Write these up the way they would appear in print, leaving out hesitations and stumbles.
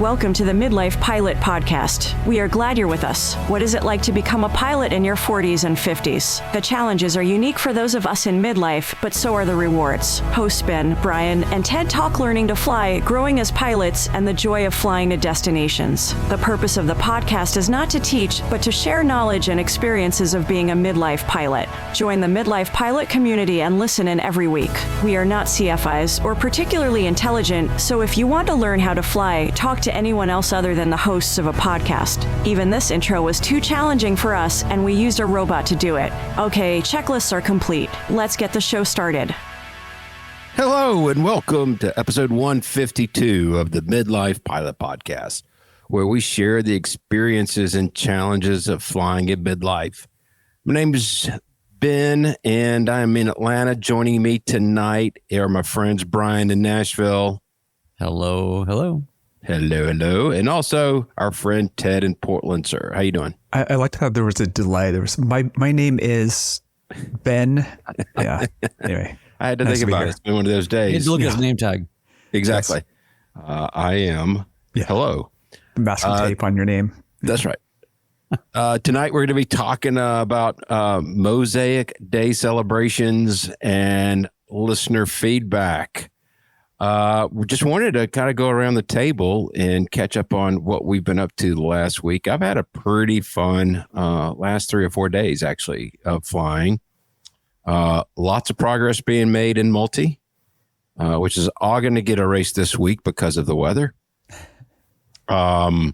Welcome to the Midlife Pilot Podcast. We are glad you're with us. What is it like to become a pilot in your 40s and 50s? The challenges are unique for those of us in midlife, but so are the rewards. Hosts Ben, Brian, and Ted talk learning to fly, growing as pilots, and the joy of flying to destinations. The purpose of the podcast is not to teach, but to share knowledge and experiences of being a midlife pilot. Join the Midlife Pilot community and listen in every week. We are not CFIs or particularly intelligent, so if you want to learn how to fly, talk to anyone else other than the hosts of a podcast. Even this intro was too challenging for us, and we used a robot to do it. Okay, checklists are complete. Let's get the show started. Hello, and welcome to episode 152 of the Midlife Pilot Podcast, where we share the experiences and challenges of flying in midlife. My name is Ben, and I'm in Atlanta. Joining me tonight are my friends Brian in Nashville. Hello, hello. Hello, hello. And also our friend Ted in Portland, sir. How you doing? I liked how there was a delay. There was my name is Ben. Yeah. Anyway. I had to think about it. It's been one of those days. You had to look at his name tag. Exactly. Yes. I am. Yeah. Hello. Masking tape on your name. That's right. Tonight we're going to be talking about Mosaic Day celebrations and listener feedback. We just wanted to kind of go around the table and catch up on what we've been up to the last week. I've had a pretty fun last 3 or 4 days, actually, of flying. Lots of progress being made in multi, which is all going to get erased this week because of the weather. I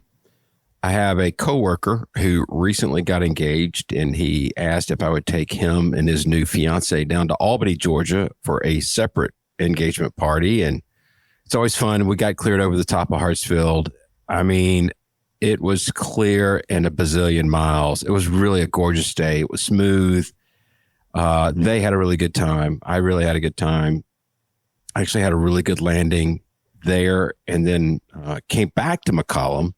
have a coworker who recently got engaged, and he asked if I would take him and his new fiance down to Albany, Georgia for a separate engagement party. And it's always fun. We got cleared over the top of Hartsfield. I mean, it was clear and a bazillion miles. It was really a gorgeous day. It was smooth. They had a really good time. I really had a good time. I actually had a really good landing there, and then came back to McCollum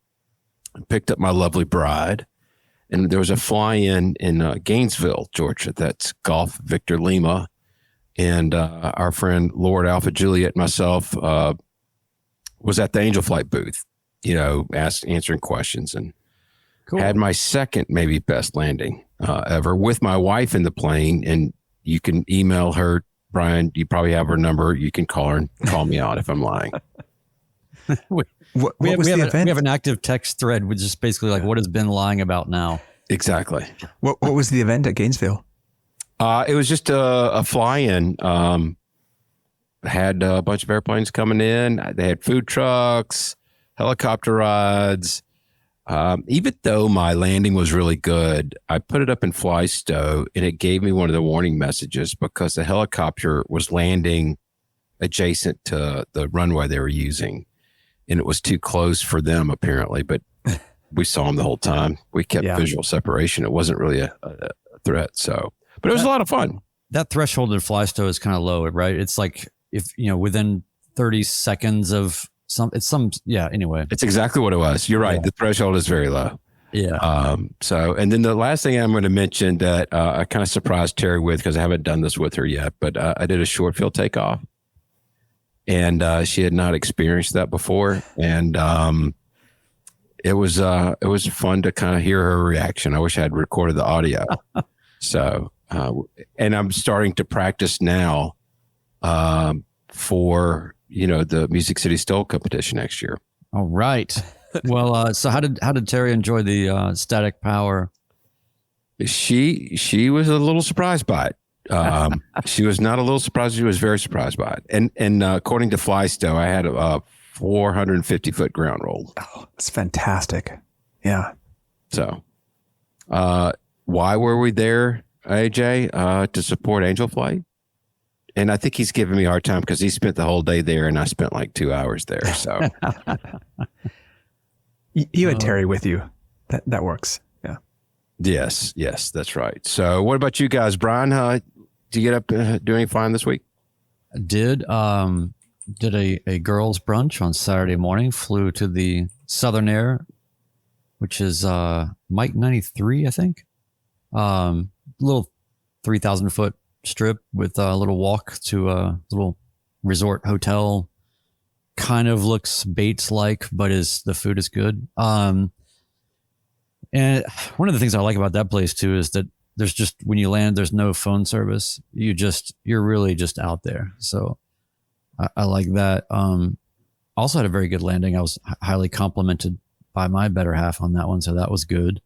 and picked up my lovely bride. And there was a fly-in Gainesville, Georgia. That's Golf Victor Lima. And our friend Lord Alpha Juliet and myself was at the Angel Flight booth, answering questions, and cool. Had my second, maybe best landing ever with my wife in the plane. And you can email her, Brian. You probably have her number. You can call her and call me out if I'm lying. we have an active text thread with just basically like, what has Ben lying about now? Exactly. What was the event at Gainesville? It was just a fly-in. Had a bunch of airplanes coming in. They had food trucks, helicopter rides. Even though my landing was really good, I put it up in fly stow, and it gave me one of the warning messages because the helicopter was landing adjacent to the runway they were using, and it was too close for them apparently. But we saw them the whole time. We kept visual separation. It wasn't really a threat. So. But it was a lot of fun. That threshold in fly stow is kind of low, right? It's like if, within 30 seconds of anyway. It's exactly what it was. You're right. Yeah. The threshold is very low. Yeah. And then the last thing I'm going to mention that I kind of surprised Terry with, because I haven't done this with her yet, but I did a short field takeoff, and she had not experienced that before. And it was fun to kind of hear her reaction. I wish I had recorded the audio. So, and I'm starting to practice now for, the Music City Stoll competition next year. All right. Well, so how did Terry enjoy the static power? She was a little surprised by it. She was not a little surprised. She was very surprised by it. And according to FlyStow, I had a 450-foot ground roll. Oh, that's fantastic. Yeah. So, why were we there, AJ? To support Angel Flight. And I think he's giving me a hard time because he spent the whole day there and I spent like 2 hours there. So you had Terry with you. That works. Yeah. Yes, that's right. So what about you guys? Brian, did you get up, do any flying this week? I did. Did a girls brunch on Saturday morning, flew to the Southern Air, which is Mike 93, I think. Little 3,000 foot strip with a little walk to a little resort hotel kind of looks Bates-like, but the food is good. And one of the things I like about that place too is that there's just, when you land, there's no phone service. You're really just out there. So I like that. Also had a very good landing. I was highly complimented by my better half on that one. So that was good.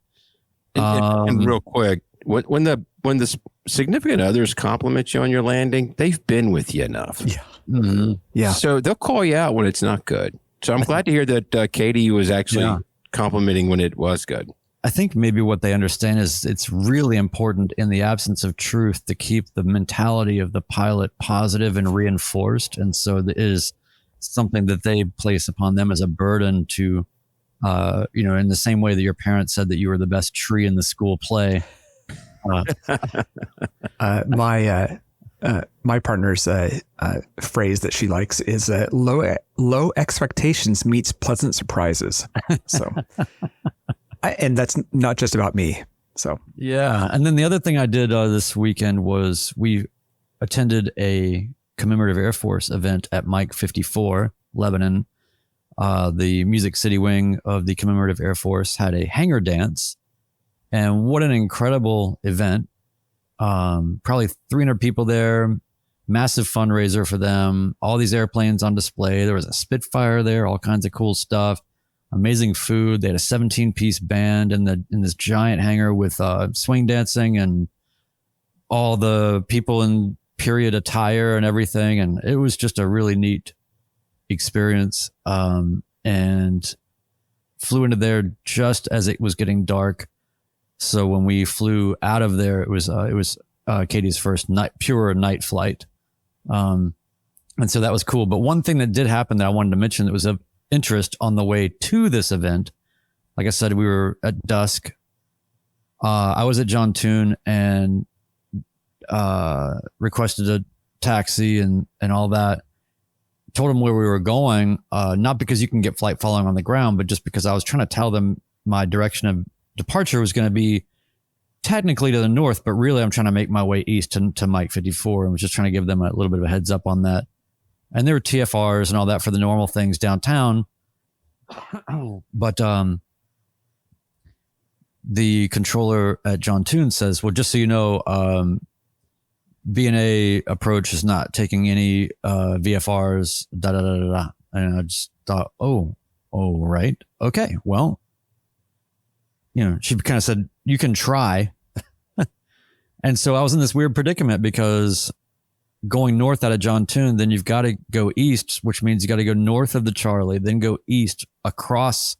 And real quick, when the significant others compliment you on your landing, they've been with you enough. Yeah. Mm-hmm. Yeah. So they'll call you out when it's not good. So I'm glad to hear that Katie was actually complimenting when it was good. I think maybe what they understand is it's really important in the absence of truth to keep the mentality of the pilot positive and reinforced. And so it is something that they place upon them as a burden to, in the same way that your parents said that you were the best tree in the school play. My partner's phrase that she likes is low expectations meets pleasant surprises. So, and that's not just about me. So, yeah. And then the other thing I did this weekend was we attended a Commemorative Air Force event at Mike 54, Lebanon. The Music City wing of the Commemorative Air Force had a hangar dance. And what an incredible event. Probably 300 people there, massive fundraiser for them, all these airplanes on display. There was a Spitfire there, all kinds of cool stuff, amazing food. They had a 17-piece band in this giant hangar with swing dancing and all the people in period attire and everything. And it was just a really neat experience. And flew into there just as it was getting dark. So when we flew out of there, it was Katie's first pure night flight. And so that was cool. But one thing that did happen that I wanted to mention that was of interest on the way to this event, like I said, we were at dusk. I was at John Toon and requested a taxi and all that. Told them where we were going, not because you can get flight following on the ground, but just because I was trying to tell them my direction of departure was going to be technically to the north, but really I'm trying to make my way east to Mike 54 and was just trying to give them a little bit of a heads up on that. And there were TFRs and all that for the normal things downtown. But the controller at John Toon says, well, just so you know, B&A Approach is not taking any VFRs, And I just thought, oh, right. Okay, well, she kind of said, you can try. And so I was in this weird predicament because going north out of John Toon, then you've got to go east, which means you got to go north of the Charlie, then go east across,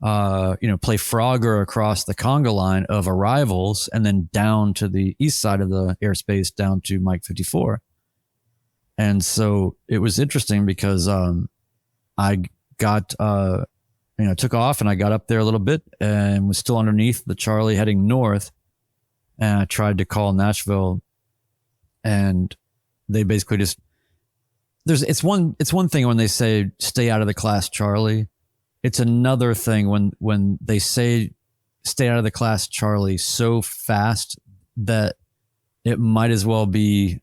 play Frogger across the conga line of arrivals and then down to the east side of the airspace down to Mike 54. And so it was interesting because I got took off and I got up there a little bit and was still underneath the Charlie heading north. And I tried to call Nashville and they basically just, it's one thing when they say stay out of the class Charlie. It's another thing when they say stay out of the class Charlie so fast that it might as well be,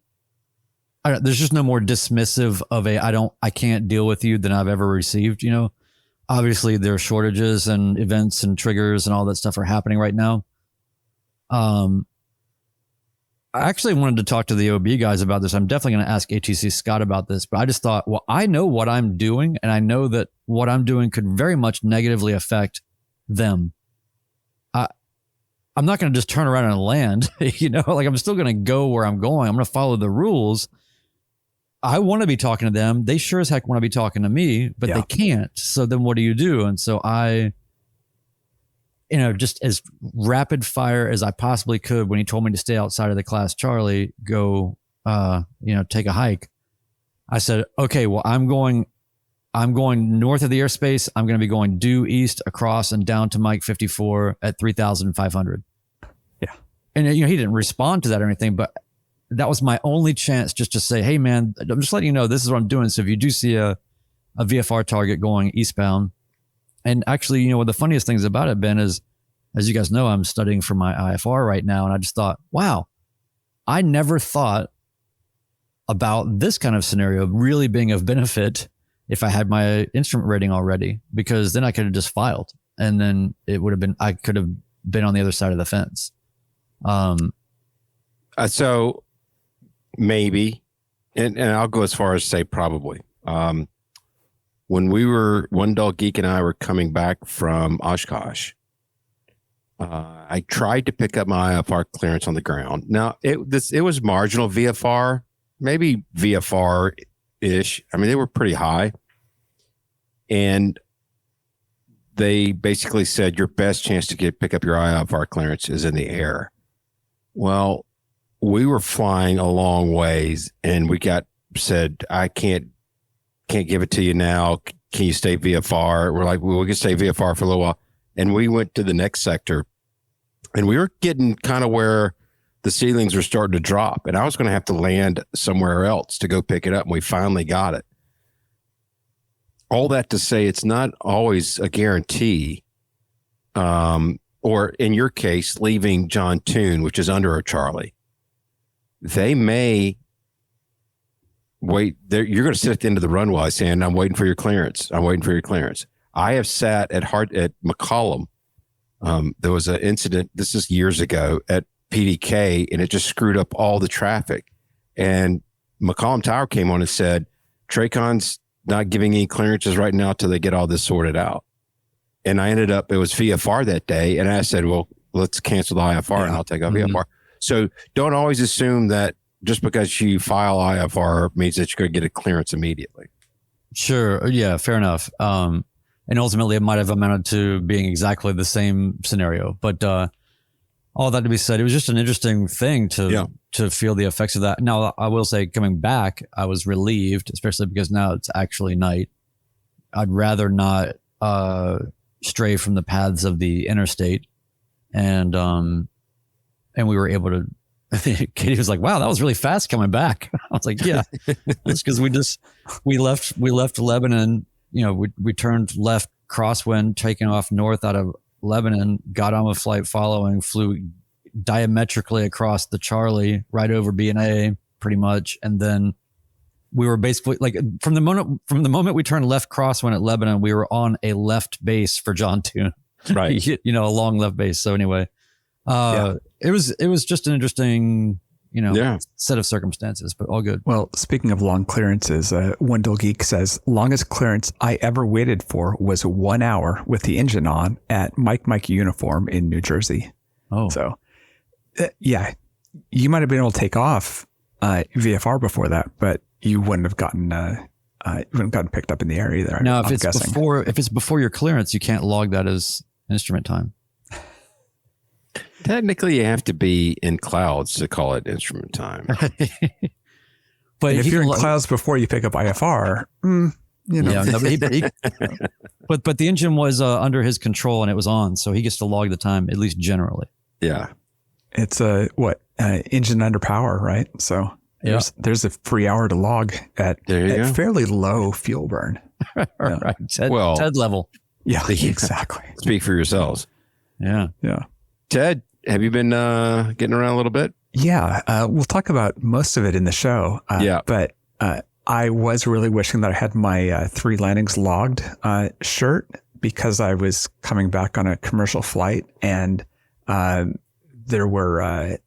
there's just no more dismissive of I can't deal with you than I've ever received, Obviously, there are shortages and events and triggers and all that stuff are happening right now. I actually wanted to talk to the OB guys about this. I'm definitely going to ask ATC Scott about this, but I just thought, well, I know what I'm doing, and I know that what I'm doing could very much negatively affect them. I'm not going to just turn around and land, I'm still going to go where I'm going. I'm going to follow the rules. I want to be talking to them. They sure as heck want to be talking to me, but they can't. So then what do you do? And so I, just as rapid fire as I possibly could when he told me to stay outside of the class Charlie, go, take a hike. I said, okay, well, I'm going north of the airspace. I'm going to be going due east across and down to Mike 54 at 3,500. Yeah. And, he didn't respond to that or anything, but that was my only chance just to say, hey, man, I'm just letting you know this is what I'm doing. So if you do see a VFR target going eastbound, and actually, what the funniest things about it, Ben, is, as you guys know, I'm studying for my IFR right now. And I just thought, wow, I never thought about this kind of scenario really being of benefit if I had my instrument rating already, because then I could have just filed, and then I could have been on the other side of the fence. So maybe, and I'll go as far as say probably. When One Dog Geek and I were coming back from Oshkosh, I tried to pick up my IFR clearance on the ground. Now it was marginal VFR, maybe VFR ish. I mean, they were pretty high, and they basically said your best chance to pick up your IFR clearance is in the air. Well, we were flying a long ways, and we said, I can't give it to you now. Can you stay VFR? We're like, well, we can stay VFR for a little while. And we went to the next sector, and we were getting kind of where the ceilings were starting to drop, and I was going to have to land somewhere else to go pick it up. And we finally got it. All that to say, it's not always a guarantee. Or in your case, leaving John Toon, which is under a Charlie, they may wait there. You're going to sit at the end of the runway saying, I'm waiting for your clearance. I'm waiting for your clearance. I have sat at McCollum. There was an incident, this is years ago, at PDK, and it just screwed up all the traffic. And McCollum Tower came on and said, Tracon's not giving any clearances right now till they get all this sorted out. And I ended up, it was VFR that day. And I said, well, let's cancel the IFR and I'll take off VFR. So don't always assume that just because you file IFR means that you're going to get a clearance immediately. Sure. Yeah, fair enough. And ultimately it might have amounted to being exactly the same scenario. But all that to be said, it was just an interesting thing to feel the effects of that. Now, I will say, coming back, I was relieved, especially because now it's actually night. I'd rather not stray from the paths of the interstate, and we were able to. Katie was like, "Wow, that was really fast coming back." I was like, "Yeah, that's because we left Lebanon. You know, we turned left crosswind, taking off north out of Lebanon, got on a flight following, flew diametrically across the Charlie, right over B&A, pretty much, and then." We were basically like from the moment we turned left crosswind at Lebanon, we were on a left base for John Toon, right? You know, a long left base. So anyway, it was just an interesting, set of circumstances, but all good. Well, speaking of long clearances, Wendell Geek says longest clearance I ever waited for was 1 hour with the engine on at Mike Uniform in New Jersey. Oh, so yeah, you might have been able to take off VFR before that, but you wouldn't have gotten picked up in the air either. Now, if it's before your clearance, you can't log that as instrument time. Technically, you have to be in clouds to call it instrument time. But if you're in clouds before you pick up IFR, Yeah, but the engine was under his control and it was on, so he gets to log the time, at least generally. Yeah, it's engine under power, right? So. Yeah. There's a free hour to log at fairly low fuel burn. Right. TED level. Yeah, exactly. Speak for yourselves. Yeah. Yeah. Ted, have you been getting around a little bit? Yeah. We'll talk about most of it in the show. But I was really wishing that I had my 3 landings logged shirt, because I was coming back on a commercial flight, and there were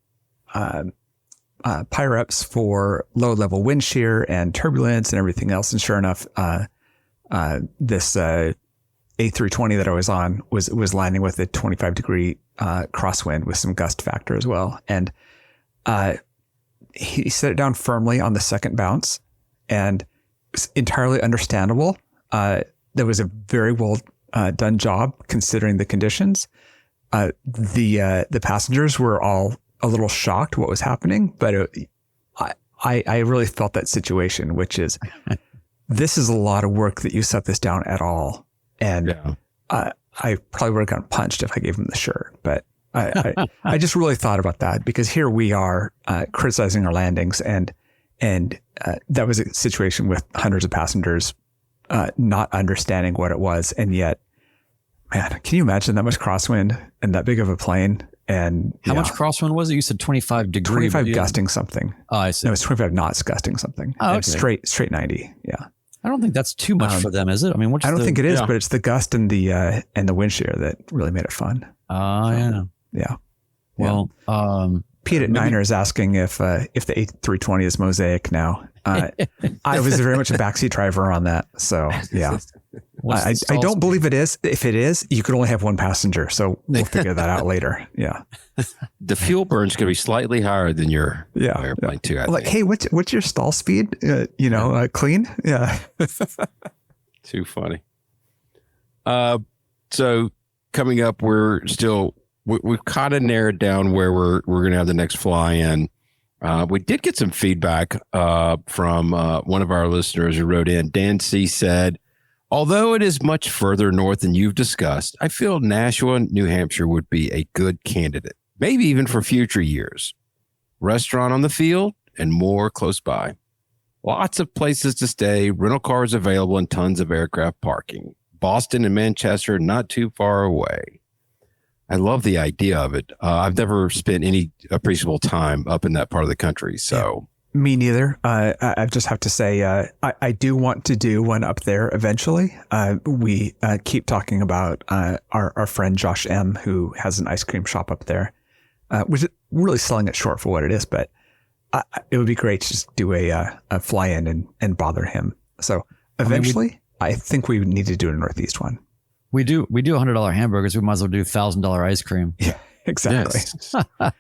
pyre-ups for low-level wind shear and turbulence and everything else. And sure enough, this A320 that I was on was landing with a 25-degree crosswind with some gust factor as well. And he set it down firmly on the second bounce, and it was entirely understandable. That was a very well done job considering the conditions. The passengers were all a little shocked what was happening, but I really felt that situation, which is this is a lot of work that you set this down at all. And I probably would have gotten punched if I gave him the shirt, but I just really thought about that, because here we are criticizing our landings, and that was a situation with hundreds of passengers not understanding what it was. And yet, man, can you imagine that much crosswind and that big of a plane? And how much crosswind was it? You said 25 degrees. 25 gusting something. Oh, I see. No, it's 25 knots gusting something. Oh, okay. Straight 90. Yeah. I don't think that's too much for them, is it? I mean, I don't think it is, but it's the gust and the wind shear that really made it fun. Oh, yeah. Yeah. Well, Pete at Niner is asking if the A320 is Mosaic now. I was very much a backseat driver on that. So, yeah. I don't believe it is. If it is, you could only have one passenger. So we'll figure that out later. Yeah. The fuel burn's going to be slightly higher than your airplane too. I think. Hey, what's your stall speed? Clean. Yeah. Too funny. So coming up, we've kind of narrowed down where we're going to have the next fly in. We did get some feedback from one of our listeners who wrote in. Dan C. said, although it is much further north than you've discussed, I feel Nashville, New Hampshire would be a good candidate, maybe even for future years. Restaurant on the field and more close by. Lots of places to stay, rental cars available, and tons of aircraft parking. Boston and Manchester not too far away. I love the idea of it. I've never spent any appreciable time up in that part of the country. So me neither. I just have to say, I do want to do one up there eventually. We keep talking about our friend Josh M, who has an ice cream shop up there, which is really selling it short for what it is. But it would be great to just do a fly in and bother him. So eventually, I think we need to do a Northeast one. We do $100 hamburgers. We might as well do $1,000 ice cream. Yeah, exactly. Yes. Yeah.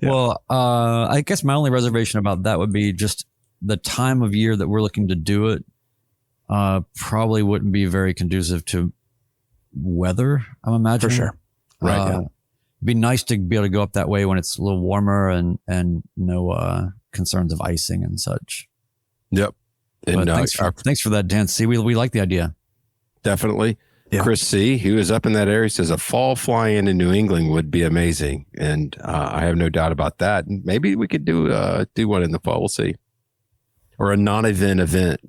Well, I guess my only reservation about that would be just the time of year that we're looking to do it. Probably wouldn't be very conducive to weather, I'm imagining. For sure. Right. It'd be nice to be able to go up that way when it's a little warmer and no concerns of icing and such. Yep. And thanks for that, Dan C. We like the idea. Definitely. Yeah. Chris C., who is up in that area, says a fall fly-in New England would be amazing. And I have no doubt about that. And maybe we could do one in the fall. We'll see. Or a non-event event.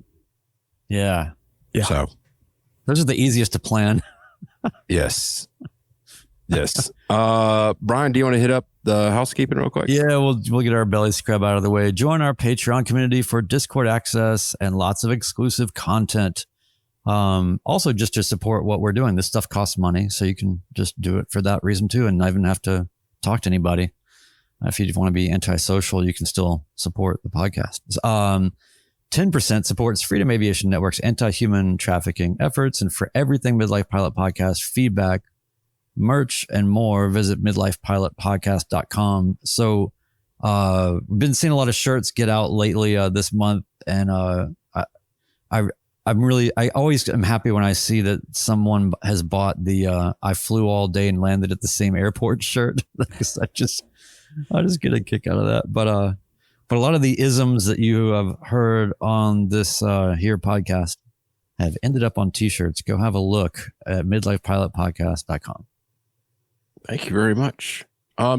Yeah. So those are the easiest to plan. Yes. Brian, do you want to hit up the housekeeping real quick? Yeah, we'll get our belly scrub out of the way. Join our Patreon community for Discord access and lots of exclusive content. Also, just to support what we're doing. This stuff costs money, so you can just do it for that reason too, and not even have to talk to anybody. If you want to be antisocial, you can still support the podcast. 10% supports Freedom Aviation Network's anti-human trafficking efforts, and for everything Midlife Pilot Podcast, feedback, merch, and more, visit midlifepilotpodcast.com. So, we've been seeing a lot of shirts get out lately this month, and I always am happy when I see that someone has bought the I flew all day and landed at the same airport shirt. I just get a kick out of that. But a lot of the isms that you have heard on this here podcast have ended up on t-shirts. Go have a look at midlifepilotpodcast.com. Thank you very much.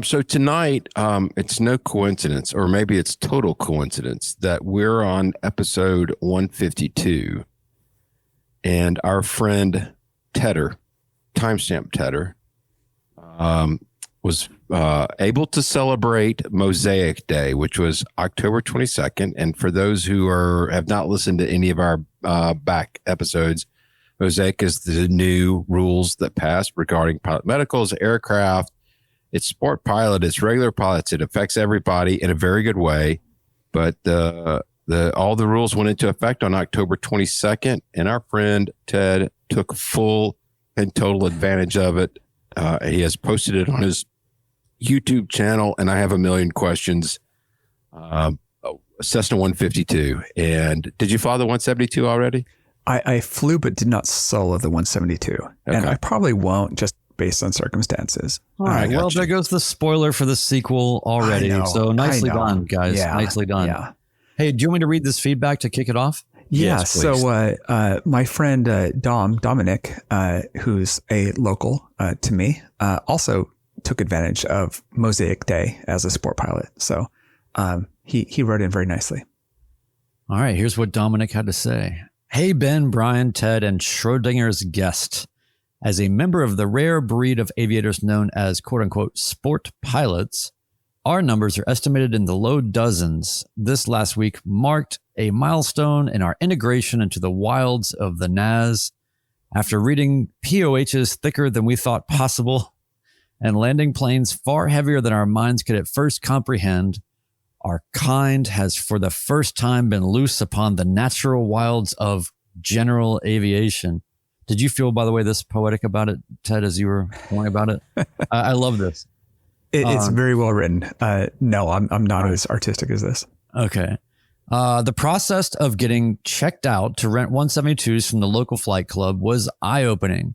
So tonight, it's no coincidence, or maybe it's total coincidence, that we're on episode 152. And our friend Tedder, timestamp Tedder, was able to celebrate Mosaic Day, which was October 22nd. And for those who have not listened to any of our back episodes, Mosaic is the new rules that passed regarding pilot medicals, aircraft. It's sport pilot, it's regular pilots. It affects everybody in a very good way. But all the rules went into effect on October 22nd, and our friend Ted took full and total advantage of it. He has posted it on his YouTube channel, and I have a million questions. Cessna 152. And did you fly the 172 already? I flew, but did not solo the 172. Okay. And I probably won't, just based on circumstances. All right. Well, there goes the spoiler for the sequel already. So nicely done, guys. Yeah. Nicely done. Yeah. Hey, do you want me to read this feedback to kick it off? Yeah. Yes, so my friend Dominic, who's a local to me, also took advantage of Mosaic Day as a sport pilot. So he wrote in very nicely. All right. Here's what Dominic had to say. Hey, Ben, Brian, Ted, and Schrodinger's guest. As a member of the rare breed of aviators known as quote unquote sport pilots, Our numbers are estimated in the low dozens. This last week marked a milestone in our integration into the wilds of the NAS. After reading POHs thicker than we thought possible and landing planes far heavier than our minds could at first comprehend, our kind has for the first time been loose upon the natural wilds of general aviation. Did you feel, by the way, this poetic about it, Ted, as you were going about it? I love this. It's very well written. No, I'm not as artistic as this. Okay. The process of getting checked out to rent 172s from the local flight club was eye-opening.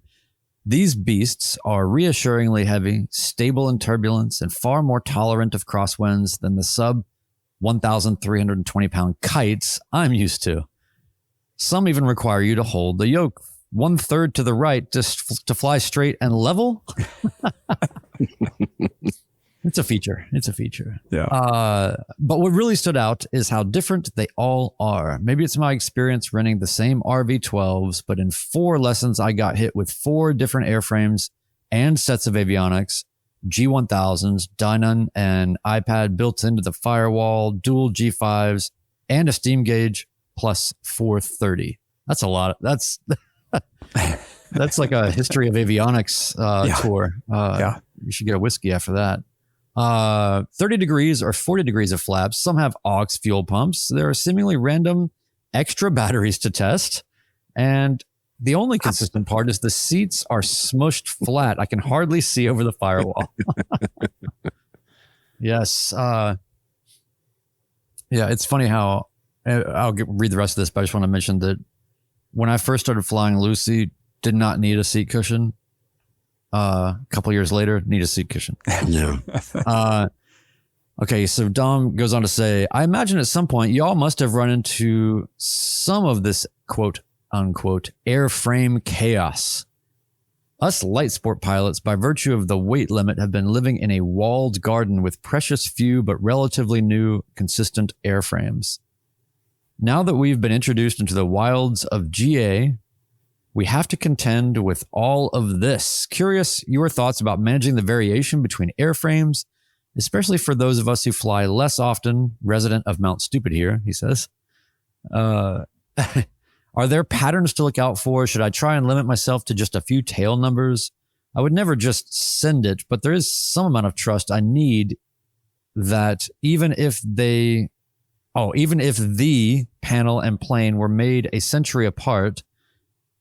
These beasts are reassuringly heavy, stable in turbulence, and far more tolerant of crosswinds than the sub 1,320-pound kites I'm used to. Some even require you to hold the yoke 1/3 to the right just to fly straight and level. It's a feature. Yeah. But what really stood out is how different they all are. Maybe it's my experience renting the same RV-12s, but in 4 lessons, I got hit with 4 different airframes and sets of avionics, G1000s, Dynon, and iPad built into the firewall, dual G5s, and a steam gauge plus 430. That's a lot. That's like a history of avionics tour. You should get a whiskey after that. 30 degrees or 40 degrees of flaps. Some have aux fuel pumps. There are seemingly random extra batteries to test. And the only consistent part is the seats are smushed flat. I can hardly see over the firewall. Yes. It's funny how read the rest of this, but I just want to mention that when I first started flying Lucy, did not need a seat cushion. A couple years later, need a seat cushion. Yeah. Okay, so Dom goes on to say, I imagine at some point y'all must have run into some of this quote unquote airframe chaos. Us light sport pilots, by virtue of the weight limit, have been living in a walled garden with precious few but relatively new consistent airframes. Now that we've been introduced into the wilds of GA, we have to contend with all of this. Curious your thoughts about managing the variation between airframes, especially for those of us who fly less often, resident of Mount Stupid here, he says. Are there patterns to look out for? Should I try and limit myself to just a few tail numbers? I would never just send it, but there is some amount of trust I need that even if the panel and plane were made a century apart,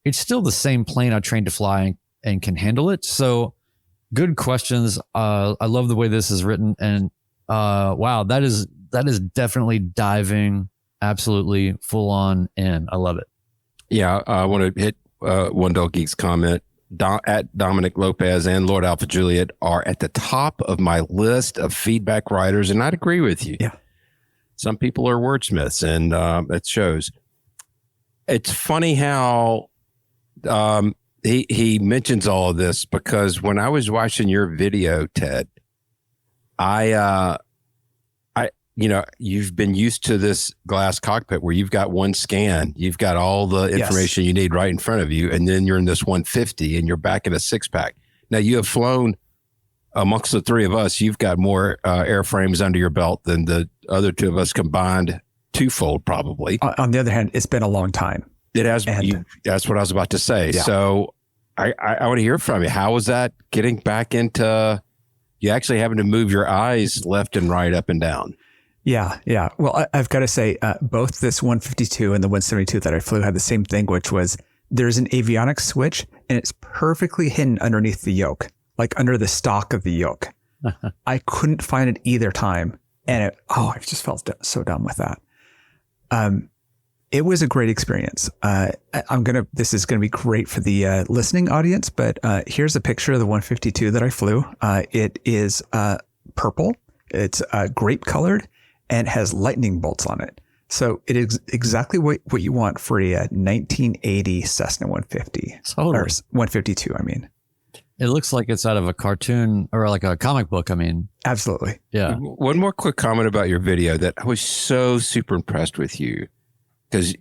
it's still the same plane I trained to fly and can handle it. So good questions. I love the way this is written. And wow, that is definitely diving absolutely full on in. I love it. Yeah, I want to hit One Dog Geek's comment. At Dominic Lopez and Lord Alpha Juliet are at the top of my list of feedback writers, and I'd agree with you. Yeah. Some people are wordsmiths, and it shows. It's funny how he mentions all of this, because when I was watching your video, Ted, I you've been used to this glass cockpit where you've got one scan, you've got all the information you need right in front of you, and then you're in this 150 and you're back in a 6-pack. Now you have flown amongst the 3 of us. You've got more airframes under your belt than the other 2 of us combined, twofold probably. On the other hand, it's been a long time. It has. That's what I was about to say. Yeah. So I want to hear from you. How was that getting back into you actually having to move your eyes left and right, up and down? Yeah. Well, I've got to say, both this 152 and the 172 that I flew had the same thing, which was there's an avionics switch and it's perfectly hidden underneath the yoke, like under the stock of the yoke. I couldn't find it either time. And I just felt so dumb with that. It was a great experience. This is going to be great for the listening audience, but here's a picture of the 152 that I flew. It is purple. It's grape colored and has lightning bolts on it. So it is exactly what you want for a 1980 Cessna 150. Totally. Or 152, I mean. It looks like it's out of a cartoon or like a comic book. I mean, absolutely. Yeah. One more quick comment about your video that I was so super impressed with you, because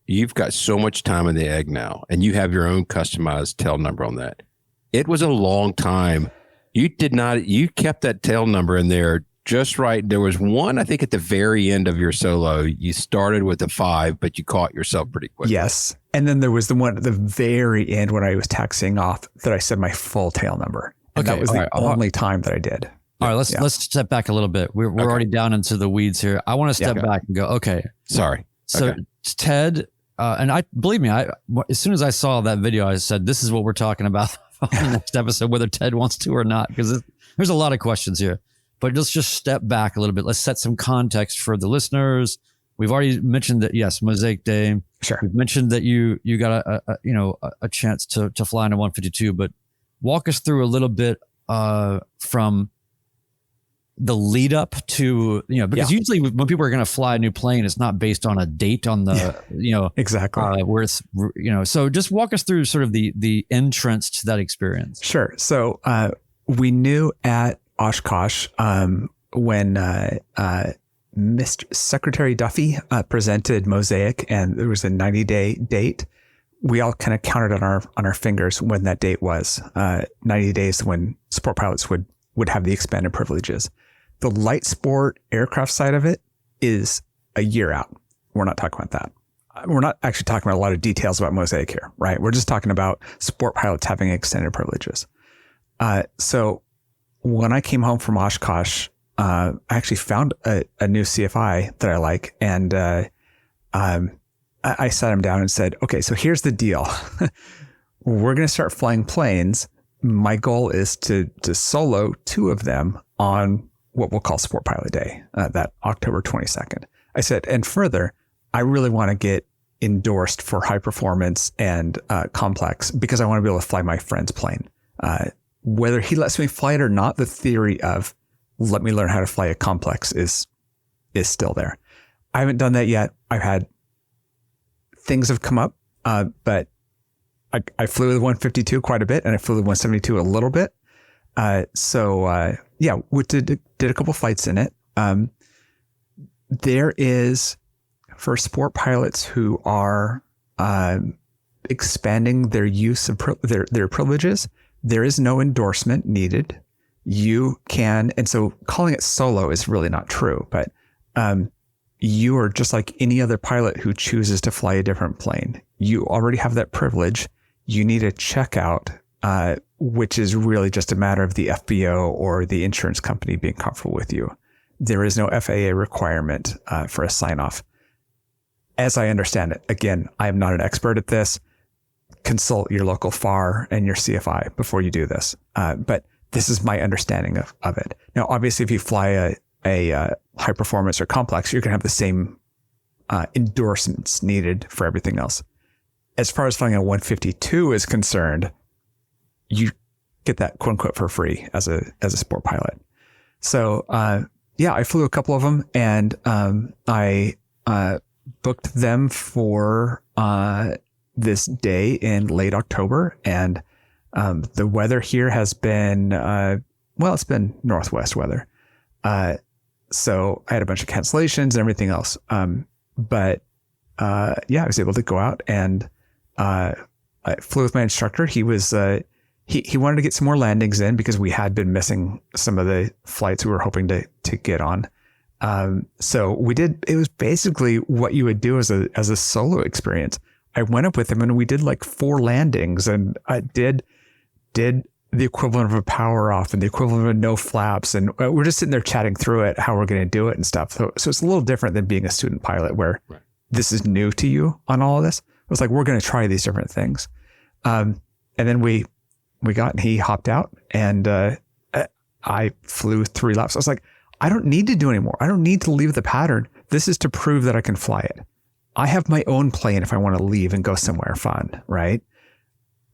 you've got so much time in the egg now, and you have your own customized tail number on that. It was a long time. You did not. You kept that tail number in there just right. There was one, I think, at the very end of your solo. You started with a 5, but you caught yourself pretty quickly. Yes. And then there was the one at the very end when I was taxiing off that I said my full tail number. And that was the only time that I did. All right, let's step back a little bit. We're already down into the weeds here. I want to step back and go, okay. Sorry. So Ted, and believe me, as soon as I saw that video, I said, this is what we're talking about on the next episode, whether Ted wants to or not, because there's a lot of questions here. But let's just step back a little bit. Let's set some context for the listeners. We've already mentioned that, yes, Mosaic Day. Sure. We've mentioned that you got a chance to fly in a 152, but walk us through a little bit from the lead up to, because usually when people are going to fly a new plane, it's not based on a date on the, exactly. Where it's, so just walk us through sort of the entrance to that experience. Sure. So we knew at Oshkosh when Mr. Secretary Duffy presented Mosaic and there was a 90-day date. We all kind of counted on our fingers when that date was. 90 days when sport pilots would have the expanded privileges. The light sport aircraft side of it is a year out. We're not talking about that. We're not actually talking about a lot of details about Mosaic here, right? We're just talking about sport pilots having extended privileges. So when I came home from Oshkosh, I actually found a new CFI that I like. And I sat him down and said, okay, so here's the deal. We're going to start flying planes. My goal is to solo 2 of them on what we'll call Sport Pilot Day, that October 22nd. I said, and further, I really want to get endorsed for high performance and complex because I want to be able to fly my friend's plane. Whether he lets me fly it or not, the theory of let me learn how to fly a complex is still there. I haven't done that yet. I've had things have come up, but I flew the 152 quite a bit and I flew the 172 a little bit. We did a couple flights in it. There is, for sport pilots who are expanding their use of their privileges, there is no endorsement needed. You can, and so calling it solo is really not true, but you are just like any other pilot who chooses to fly a different plane. You already have that privilege. You need a checkout, which is really just a matter of the FBO or the insurance company being comfortable with you. There is no FAA requirement for a sign-off. As I understand it, again, I am not an expert at this. Consult your local FAR and your CFI before you do this. But this is my understanding of it. Now, obviously, if you fly a high performance or complex, you're going to have the same endorsements needed for everything else. As far as flying a 152 is concerned, you get that quote unquote for free as a sport pilot. So, I flew a couple of them and I booked them for this day in late October. And the weather here has been, it's been northwest weather. So I had a bunch of cancellations and everything else. I was able to go out and I flew with my instructor. He was he wanted to get some more landings in because we had been missing some of the flights we were hoping to get on. So we did. It was basically what you would do as a solo experience. I went up with him and we did like 4 landings, and I did the equivalent of a power off and the equivalent of a no flaps, and we're just sitting there chatting through it, how we're going to do it and stuff. So it's a little different than being a student pilot where this is new to you on all of this. It was like, we're going to try these different things. And then we got, and he hopped out and I flew 3 laps. I was like, I don't need to do anymore. I don't need to leave the pattern. This is to prove that I can fly it. I have my own plane if I want to leave and go somewhere fun, right?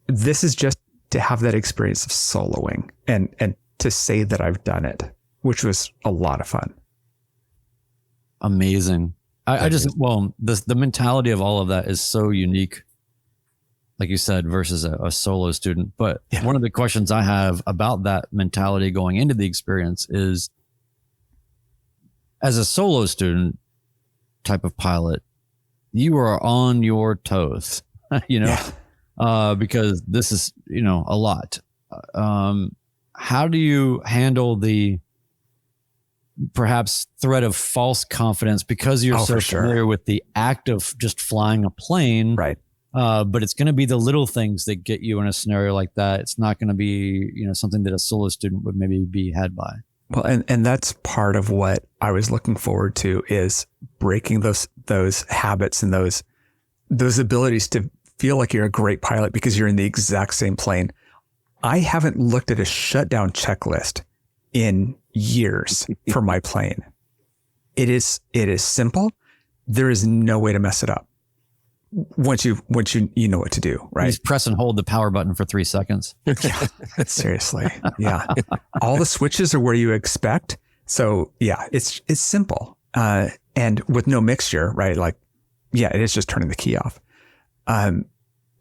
This is just to have that experience of soloing and to say that I've done it, which was a lot of fun. Amazing. The mentality of all of that is so unique, like you said, versus a solo student. But one of the questions I have about that mentality going into the experience is, as a solo student type of pilot, you are on your toes, because this is, a lot. how do you handle the perhaps threat of false confidence because you're so familiar with the act of just flying a plane? Right. But it's going to be the little things that get you in a scenario like that. It's not going to be, something that a solo student would maybe be had by. Well, and that's part of what I was looking forward to, is breaking those habits and those abilities to feel like you're a great pilot because you're in the exact same plane. I haven't looked at a shutdown checklist in years for my plane. It is simple. There is no way to mess it up. Once you know what to do, right? Just press and hold the power button for 3 seconds. Yeah, seriously. Yeah. All the switches are where you expect. So yeah, it's simple. And with no mixture, right? Like, yeah, it is just turning the key off.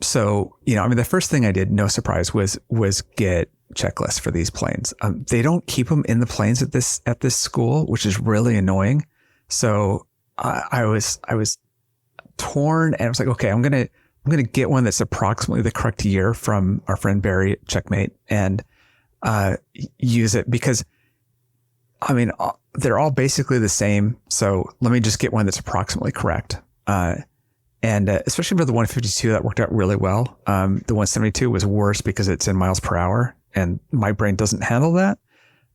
So, the first thing I did, no surprise, was get checklists for these planes. They don't keep them in the planes at this school, which is really annoying. So I was torn, and I was like, okay, I'm gonna get one that's approximately the correct year from our friend Barry at Checkmate, and use it because, they're all basically the same. So let me just get one that's approximately correct. And especially for the 152, that worked out really well. The 172 was worse because it's in miles per hour, and my brain doesn't handle that.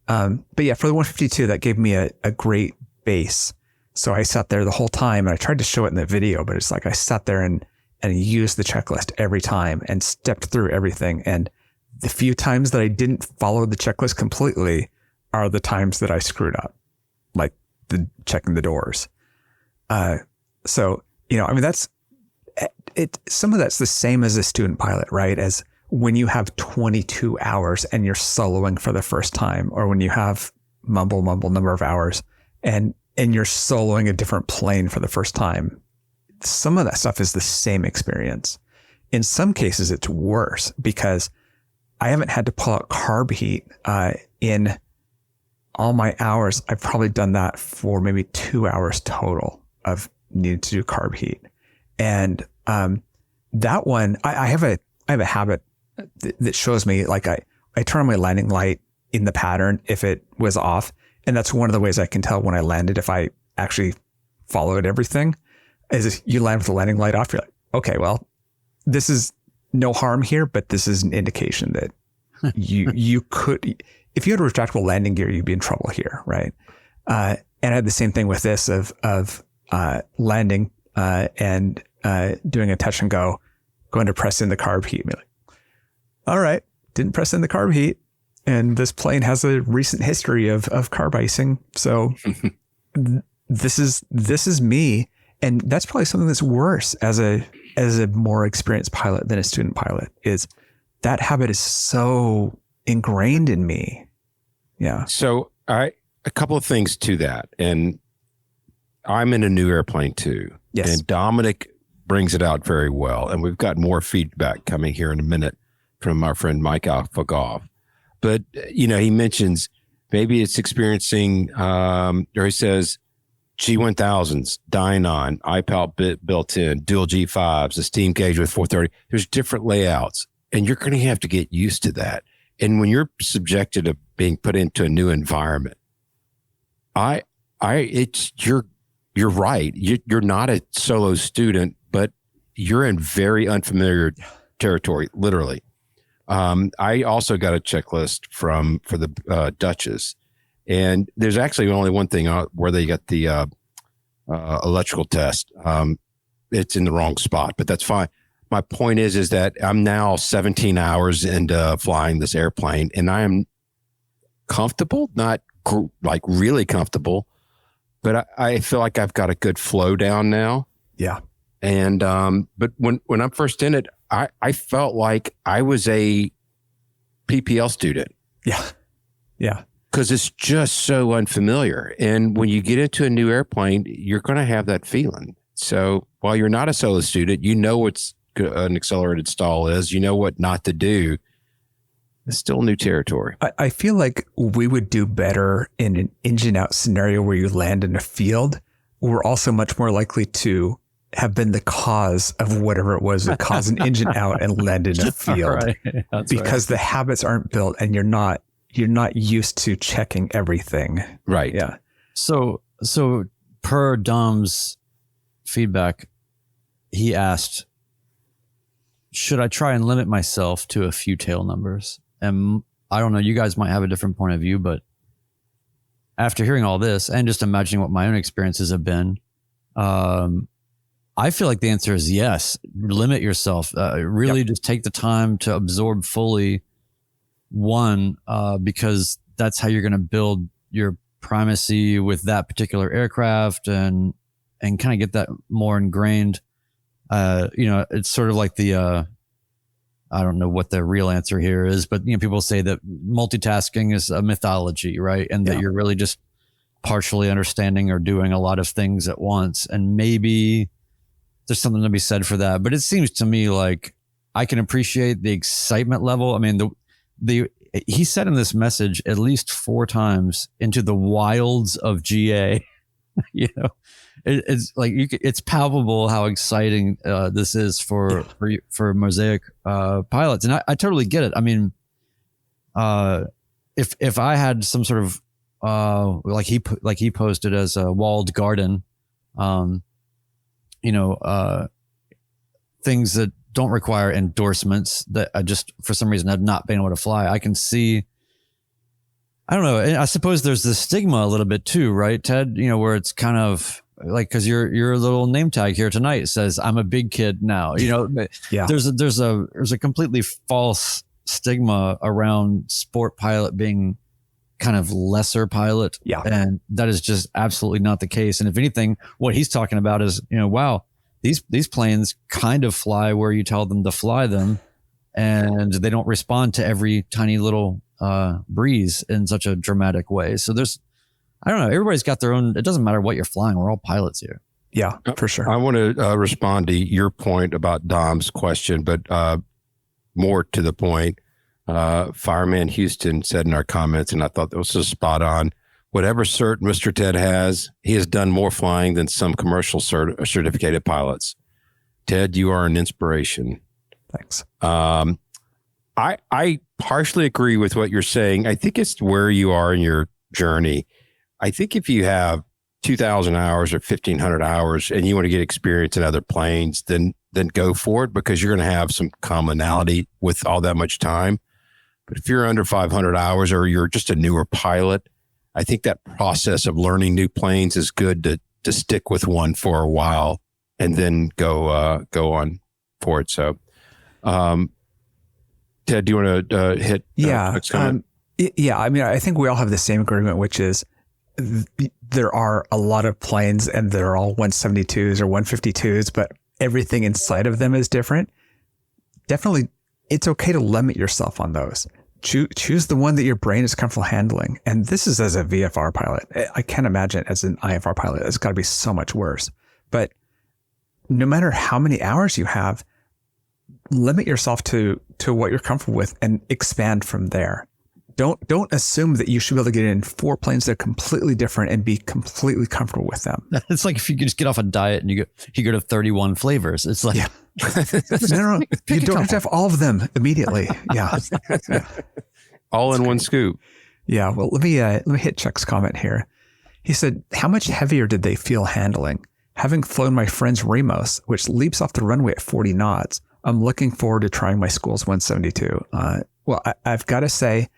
But yeah, for the 152, that gave me a great base. So I sat there the whole time, and I tried to show it in the video, but it's like I sat there and used the checklist every time and stepped through everything. And the few times that I didn't follow the checklist completely are the times that I screwed up, like checking the doors. So, that's it. Some of that's the same as a student pilot, right? As when you have 22 hours and you're soloing for the first time, or when you have mumble number of hours and you're soloing a different plane for the first time. Some of that stuff is the same experience. In some cases, it's worse because I haven't had to pull out carb heat in all my hours. I've probably done that for maybe 2 hours total of needing to do carb heat. And that one, I have a habit that shows me, like I turn on my landing light in the pattern if it was off. And that's one of the ways I can tell when I landed, if I actually followed everything, is if you land with the landing light off, you're like, okay, well, this is no harm here, but this is an indication that you could, if you had a retractable landing gear, you'd be in trouble here, right? And I had the same thing with this of landing and doing a touch and go, going to press in the carb heat. And be like, all right, didn't press in the carb heat. And this plane has a recent history of carb icing. So this is me. And that's probably something that's worse as a more experienced pilot than a student pilot, is that habit is so ingrained in me. Yeah. So a couple of things to that. And I'm in a new airplane too. Yes. And Dominic brings it out very well. And we've got more feedback coming here in a minute from our friend Mike Alfagoff. But, he mentions maybe it's experiencing, or he says, G1000s, Dynon, iPal built in, dual G5s, a steam gauge with 430. There's different layouts, and you're going to have to get used to that. And when you're subjected to being put into a new environment, you're right. You're not a solo student, but you're in very unfamiliar territory, literally. I also got a checklist for the Dutches, and there's actually only one thing where they got the electrical test. It's in the wrong spot, but that's fine. My point is that I'm now 17 hours into flying this airplane, and I am comfortable, not like really comfortable, but I feel like I've got a good flow down now. Yeah. And but when I'm first in it, I felt like I was a PPL student. Yeah. Yeah. Because it's just so unfamiliar. And when you get into a new airplane, you're going to have that feeling. So while you're not a solo student, you know what an accelerated stall is, you know what not to do. It's still new territory. I feel like we would do better in an engine out scenario where you land in a field. We're also much more likely to have been the cause of whatever it was that caused an engine out and land in a field. Right. Because the habits aren't built, and you're not you're not used to checking everything. Right. Yeah. So per Dom's feedback, he asked, should I try and limit myself to a few tail numbers? And I don't know, you guys might have a different point of view, but after hearing all this and just imagining what my own experiences have been, I feel like the answer is yes. Limit yourself. Really just take the time to absorb fully because that's how you're going to build your primacy with that particular aircraft and kind of get that more ingrained. It's sort of like the, I don't know what the real answer here is, but people say that multitasking is a mythology, right? And that you're really just partially understanding or doing a lot of things at once. And maybe there's something to be said for that. But it seems to me like I can appreciate the excitement level. I mean, he said in this message at least 4 times into the wilds of GA. It's like it's palpable how exciting this is for Mosaic pilots, and I totally get it. I mean, if I had some sort of like he posted as a walled garden, things that don't require endorsements that I just for some reason have not been able to fly. I can see. I don't know. I suppose there's the stigma a little bit too, right, Ted? Where it's kind of like, cause your little name tag here tonight says I'm a big kid now, Yeah. There's a completely false stigma around sport pilot being kind of lesser pilot. Yeah. And that is just absolutely not the case. And if anything, what he's talking about is, wow, these planes kind of fly where you tell them to fly them, and they don't respond to every tiny little breeze in such a dramatic way. So I don't know, everybody's got their own, it doesn't matter what you're flying. We're all pilots here. Yeah, for sure. I want to respond to your point about Dom's question, but more to the point, Fireman Houston said in our comments, and I thought that was so spot on, whatever cert Mr. Ted has, he has done more flying than some commercial certificated pilots. Ted, you are an inspiration. Thanks. I partially agree with what you're saying. I think it's where you are in your journey. I think if you have 2,000 hours or 1,500 hours and you want to get experience in other planes, then go for it, because you're going to have some commonality with all that much time. But if you're under 500 hours or you're just a newer pilot, I think that process of learning new planes is good to stick with one for a while and then go on for it. So, Ted, do you want to hit? Next comment? I mean, I think we all have the same agreement, which is there are a lot of planes and they're all 172s or 152s, but everything inside of them is different. Definitely, it's okay to limit yourself on those. Choose the one that your brain is comfortable handling. And this is as a VFR pilot. I can't imagine as an IFR pilot, it's got to be so much worse. But no matter how many hours you have, limit yourself to what you're comfortable with and expand from there. Don't assume that you should be able to get in 4 planes that are completely different and be completely comfortable with them. It's like if you just get off a diet and you go to 31 flavors. It's like, no. You don't have to have all of them immediately. Yeah. All in one scoop. Yeah. Well, let me hit Chuck's comment here. He said, how much heavier did they feel handling? Having flown my friend's Remos, which leaps off the runway at 40 knots, I'm looking forward to trying my school's 172. Well, I've got to say,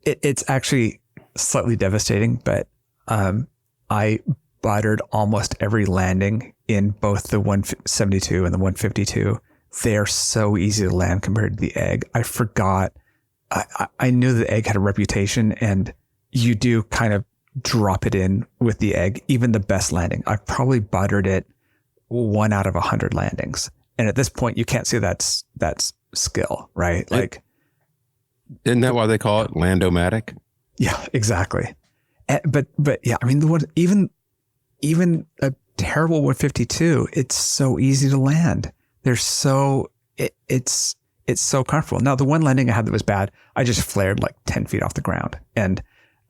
it's actually slightly devastating, but I buttered almost every landing in both the 172 and the 152. They're so easy to land compared to the Egg. I forgot. I knew the Egg had a reputation, and you do kind of drop it in with the Egg. Even the best landing, I've probably buttered it 1 out of 100 landings. And at this point, you can't say that's skill, right? Like, isn't that why they call it Landomatic? Yeah, exactly. But yeah, I mean, the one even a terrible 152, it's so easy to land. It's so comfortable. Now, the one landing I had that was bad, I just flared like 10 feet off the ground. And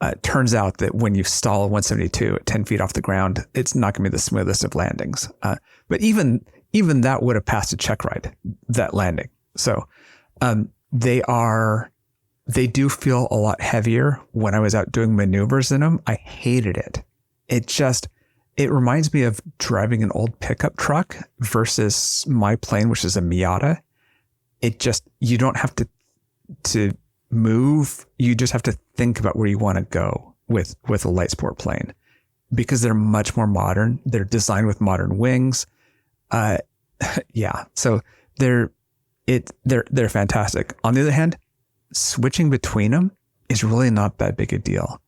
it turns out that when you stall a 172 at 10 feet off the ground, it's not going to be the smoothest of landings. But even that would have passed a check ride, that landing. So they're they do feel a lot heavier when I was out doing maneuvers in them. I hated it. It reminds me of driving an old pickup truck versus my plane, which is a Miata. You don't have to move. You just have to think about where you want to go with a light sport plane, because they're much more modern. They're designed with modern wings. Yeah. So they're fantastic. On the other hand, switching between them is really not that big a deal.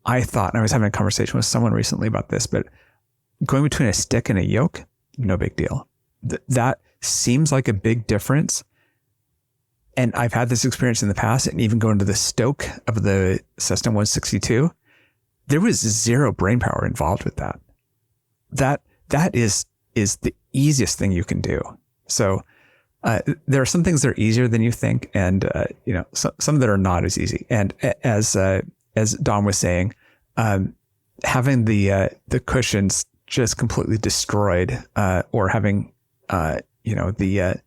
I thought, and I was having a conversation with someone recently about this, but going between a stick and a yoke, no big deal. That seems like a big difference. And I've had this experience in the past, and even going to the stoke of the Cessna 162, there was zero brain power involved with that. That is the easiest thing you can do. So there are some things that are easier than you think, and some that are not as easy. And as Dom was saying, having the cushions just completely destroyed, or having the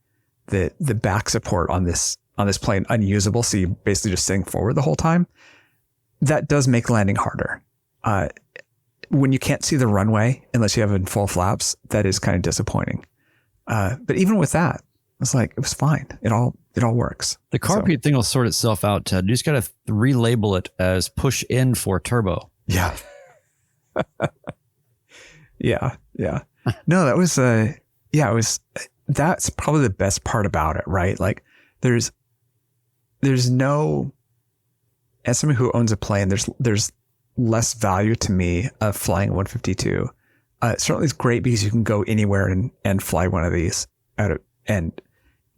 back support on this plane unusable, so you're basically just sitting forward the whole time, that does make landing harder. When you can't see the runway unless you have it in full flaps, that is kind of disappointing. But even with that, it was fine. It all works. The carb thing will sort itself out, Ted. You just got to relabel it as push in for turbo. Yeah. Yeah. No, that was that's probably the best part about it, right? Like there's no, as somebody who owns a plane, there's less value to me of flying 152. Certainly it's great because you can go anywhere and fly one of these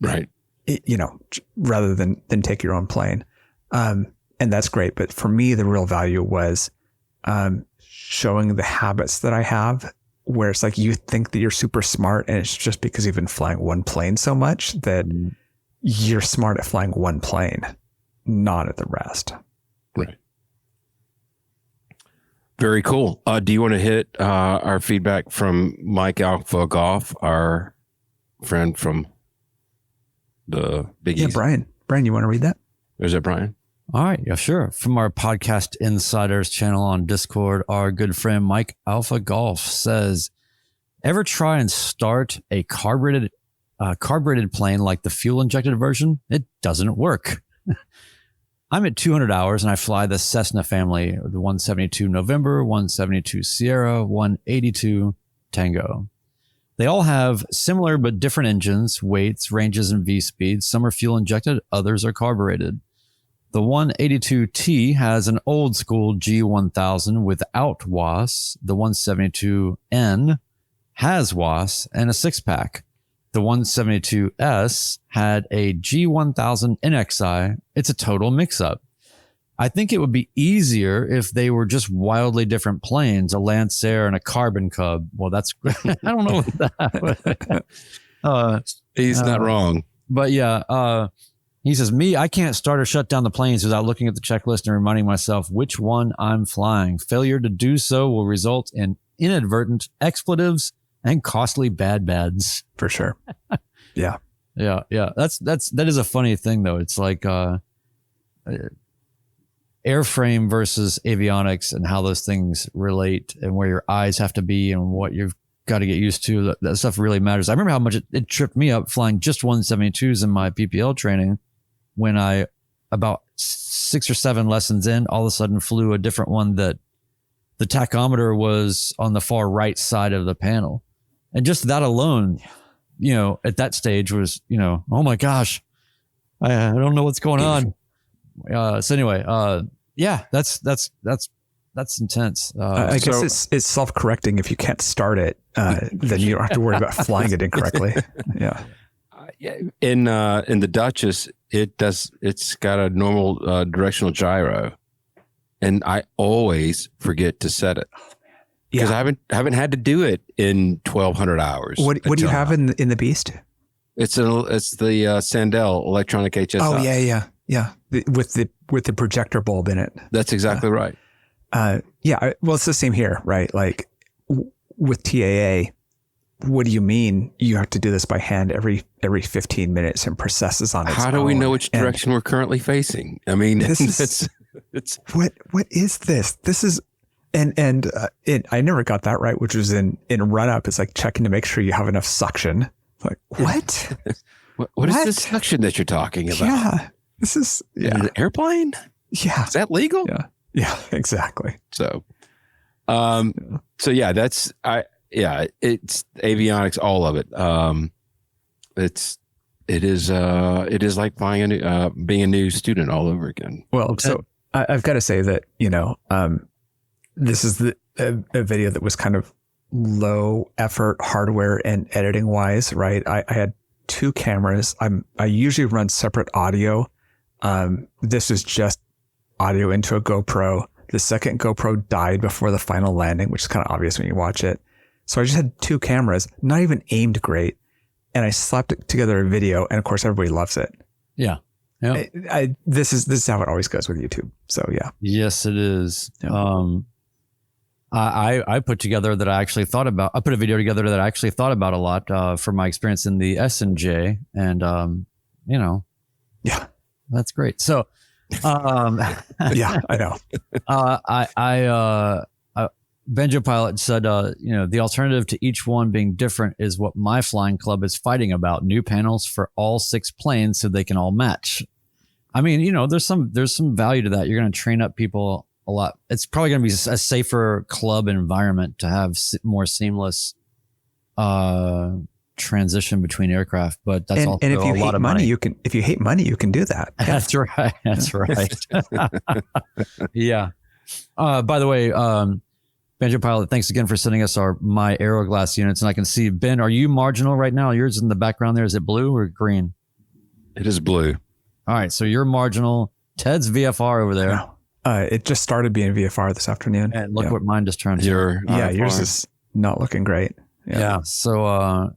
right. Rather than take your own plane. And that's great. But for me, the real value was showing the habits that I have, where it's like you think that you're super smart, and it's just because you've been flying one plane so much that you're smart at flying one plane, not at the rest. Right. Very cool. Do you want to hit our feedback from Mike Alpha Golf, our friend from the Big East? Yeah, Brian, you want to read that? Is that Brian? All right. Yeah, sure. From our Podcast Insiders channel on Discord, our good friend Mike Alpha Golf says, ever try and start a carbureted plane like the fuel injected version? It doesn't work. I'm at 200 hours and I fly the Cessna family, the 172 November, 172 Sierra, 182 Tango. They all have similar but different engines, weights, ranges, and V-speeds. Some are fuel injected, others are carbureted. The 182T has an old school G1000 without WAS. The 172N has WAS and a 6-pack. The 172S had a G1000 NXI. It's a total mix-up. I think it would be easier if they were just wildly different planes, a Lancer and a Carbon Cub. Well, that's, I don't know what that. He's not wrong. But yeah, he says, I can't start or shut down the planes without looking at the checklist and reminding myself which one I'm flying. Failure to do so will result in inadvertent expletives and costly bads. For sure. Yeah. Yeah. That is a funny thing though. It's like, airframe versus avionics and how those things relate and where your eyes have to be and what you've got to get used to. That stuff really matters. I remember how much it tripped me up flying just 172s in my PPL training when I, about 6 or 7 lessons in, all of a sudden flew a different one that the tachometer was on the far right side of the panel. And just that alone, at that stage was, oh my gosh, I don't know what's going on. So anyway, yeah, that's intense. I guess it's self-correcting. If you can't start it, then you don't have to worry about flying it incorrectly. Yeah. In the Duchess, it's got a normal directional gyro, and I always forget to set it because I haven't had to do it in 1,200 hours. What do you have in the Beast? It's the Sandell electronic HSI. Oh yeah. With the projector bulb in it. That's exactly right. Well, it's the same here, right? Like with TAA, what do you mean you have to do this by hand every 15 minutes and processes on its own? How do we know which direction we're currently facing? I mean, it's what is this? This is I never got that right, which was in run up. It's like checking to make sure you have enough suction. Like what? what is this suction that you're talking about? Yeah, this is an airplane. Yeah, is that legal? Yeah, exactly. So, it's avionics, all of it. It is like being a new student all over again. Well, so I've got to say that, this is a video that was kind of low effort hardware and editing wise, right? I had 2 cameras. I usually run separate audio. This is just audio into a GoPro. The second GoPro died before the final landing, which is kind of obvious when you watch it. So I just had 2 cameras, not even aimed great. And I slapped it together a video, and of course everybody loves it. Yeah. Yep. This is how it always goes with YouTube. So yeah. Yes, it is. Yeah. I put together that I actually thought about. I put a video together that I actually thought about a lot from my experience in the S&J, and yeah, that's great. So, yeah, I know. Benjo Pilot said, the alternative to each one being different is what my flying club is fighting about: new panels for all 6 planes so they can all match. I mean, there's some value to that. You're going to train up people a lot. It's probably going to be a safer club environment to have more seamless transition between aircraft, but that's also and if you a lot hate of money, if you hate money, you can do that. That's right. That's right. Yeah. By the way, Benjo Pilot, thanks again for sending us my Aeroglass units. And I can see, Ben, are you marginal right now? Yours in the background there, is it blue or green? It is blue. All right. So you're marginal. Ted's VFR over there. No. It just started being VFR this afternoon. And look what mine just turned. Yours is not looking great. Yeah. So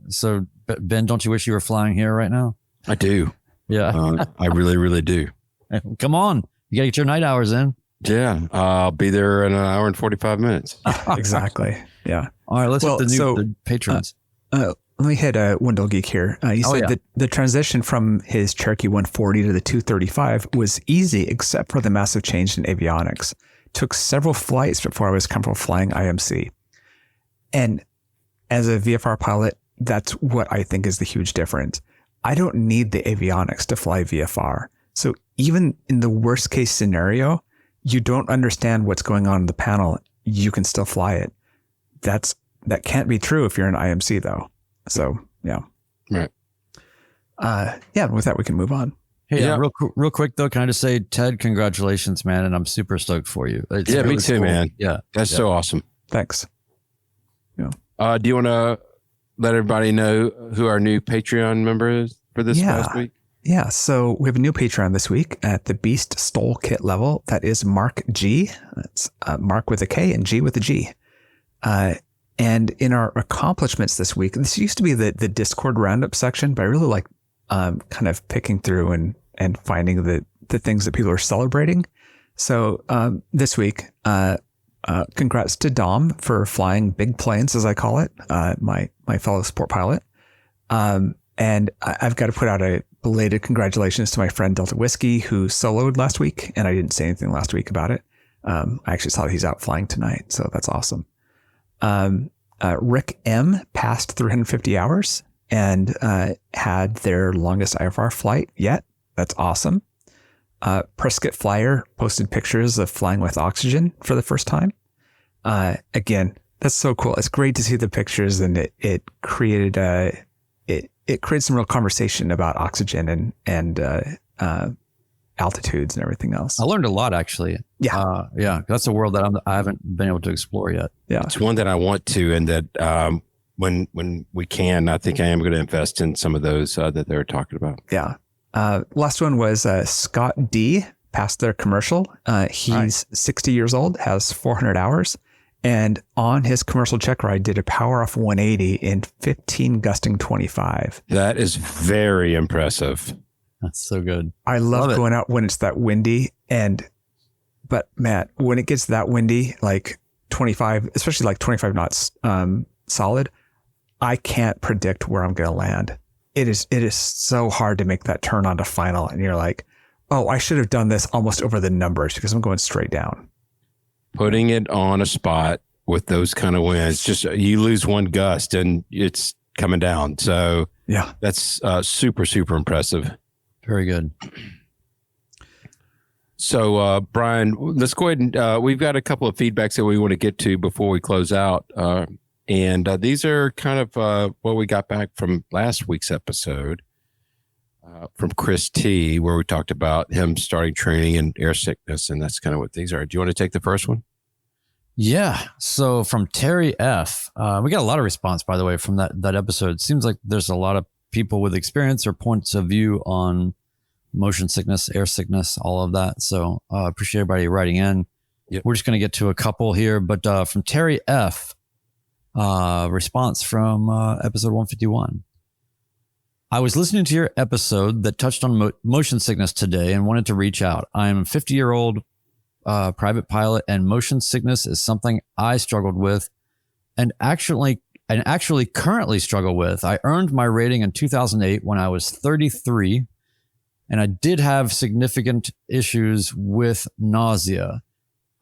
Ben, don't you wish you were flying here right now? I do. Yeah. I really, really do. Come on. You got to get your night hours in. Yeah. I'll be there in an hour and 45 minutes. Exactly. Yeah. All right. Let's hit the patrons. Let me hit a Wendell Geek here. He said that the transition from his Cherokee 140 to the 235 was easy, except for the massive change in avionics. Took several flights before I was comfortable flying IMC. And as a VFR pilot, that's what I think is the huge difference. I don't need the avionics to fly VFR. So even in the worst case scenario, you don't understand what's going on in the panel, you can still fly it. That can't be true if you're an IMC though. So yeah. Right. With that we can move on. Hey, real quick though, can I just say, Ted, congratulations, man, and I'm super stoked for you. Me too, cool. Man. Yeah, that's so awesome. Thanks. Yeah. Do you want to let everybody know who our new Patreon member is for this past week? Yeah, so we have a new Patreon this week at the Beast Stole Kit level. That is Mark G. That's Mark with a K and G with a G. And in our accomplishments this week, this used to be the Discord roundup section, but I really like kind of picking through and finding the things that people are celebrating. So this week, congrats to Dom for flying big planes, as I call it, my fellow sport pilot. And I've got to put out a belated congratulations to my friend Delta Whiskey, who soloed last week, and I didn't say anything last week about it. I actually saw he's out flying tonight, so that's awesome. Rick M passed 350 hours and had their longest IFR flight yet. That's awesome. Prescott Flyer posted pictures of flying with oxygen for the first time. Again, that's so cool. It's great to see the pictures, and it created it created some real conversation about oxygen and altitudes and everything else. I learned a lot, actually. Yeah. That's a world that I haven't been able to explore yet. Yeah. It's one that I want to, and that when we can, I think I am going to invest in some of those that they're talking about. Yeah. Last one was Scott D. passed their commercial. He's 60 years old, has 400 hours. And on his commercial check ride, did a power off 180 in 15 gusting 25. That is very impressive. That's so good. I love going out when it's that windy. But Matt, when it gets that windy, like 25, especially like 25 knots solid, I can't predict where I'm going to land. It is so hard to make that turn onto final. And you're like, oh, I should have done this almost over the numbers because I'm going straight down. Putting it on a spot with those kind of winds, just you lose one gust and it's coming down. So yeah, that's super, super impressive. Very good. So, Brian, let's go ahead and we've got a couple of feedbacks that we want to get to before we close out. And these are kind of what we got back from last week's episode from Chris T, where we talked about him starting training in air sickness. And that's kind of what these are. Do you want to take the first one? Yeah. So from Terry F, we got a lot of response, by the way, from that episode. It seems like there's a lot of people with experience or points of view on motion sickness, air sickness, all of that. So appreciate everybody writing in. Yep. We're just going to get to a couple here, but from Terry F, response from episode 151. I was listening to your episode that touched on motion sickness today and wanted to reach out. I am a 50-year-old private pilot, and motion sickness is something I struggled with and actually currently struggle with. I earned my rating in 2008 when I was 33. And I did have significant issues with nausea.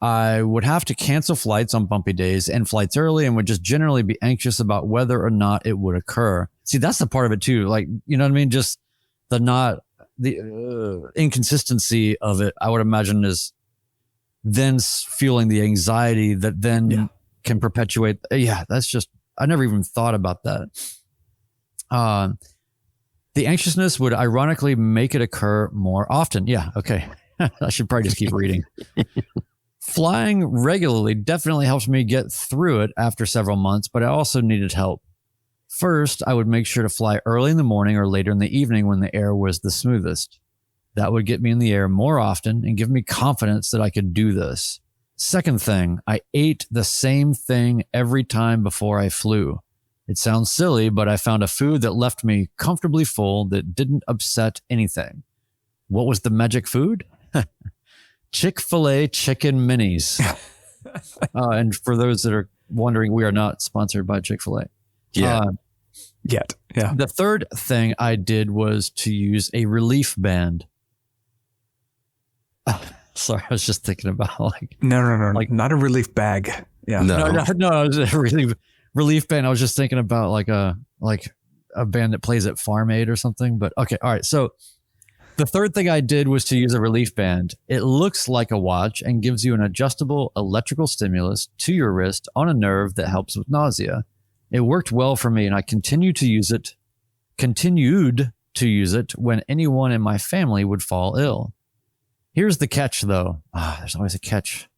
I would have to cancel flights on bumpy days and flights early and would just generally be anxious about whether or not it would occur. See, that's the part of it too. Like, you know what I mean? Just the inconsistency of it, I would imagine, is then fueling the anxiety that then can perpetuate. Yeah, that's just, I never even thought about that. The anxiousness would ironically make it occur more often. Yeah, okay. I should probably just keep reading. Flying regularly definitely helps me get through it after several months, but I also needed help. First, I would make sure to fly early in the morning or later in the evening when the air was the smoothest. That would get me in the air more often and give me confidence that I could do this. Second thing, I ate the same thing every time before I flew. It sounds silly, but I found a food that left me comfortably full that didn't upset anything. What was the magic food? Chick-fil-A chicken minis. And for those that are wondering, we are not sponsored by Chick-fil-A. Yet. Yeah. The third thing I did was to use a relief band. Sorry, I was just thinking about No, like, not a relief bag. Yeah. No, it was a relief band. I was just thinking about like a band that plays at Farm Aid or something. But okay, all right. So the third thing I did was to use a relief band. It looks like a watch and gives you an adjustable electrical stimulus to your wrist on a nerve that helps with nausea. It worked well for me, and I continued to use it when anyone in my family would fall ill. Here's the catch, though. There's always a catch.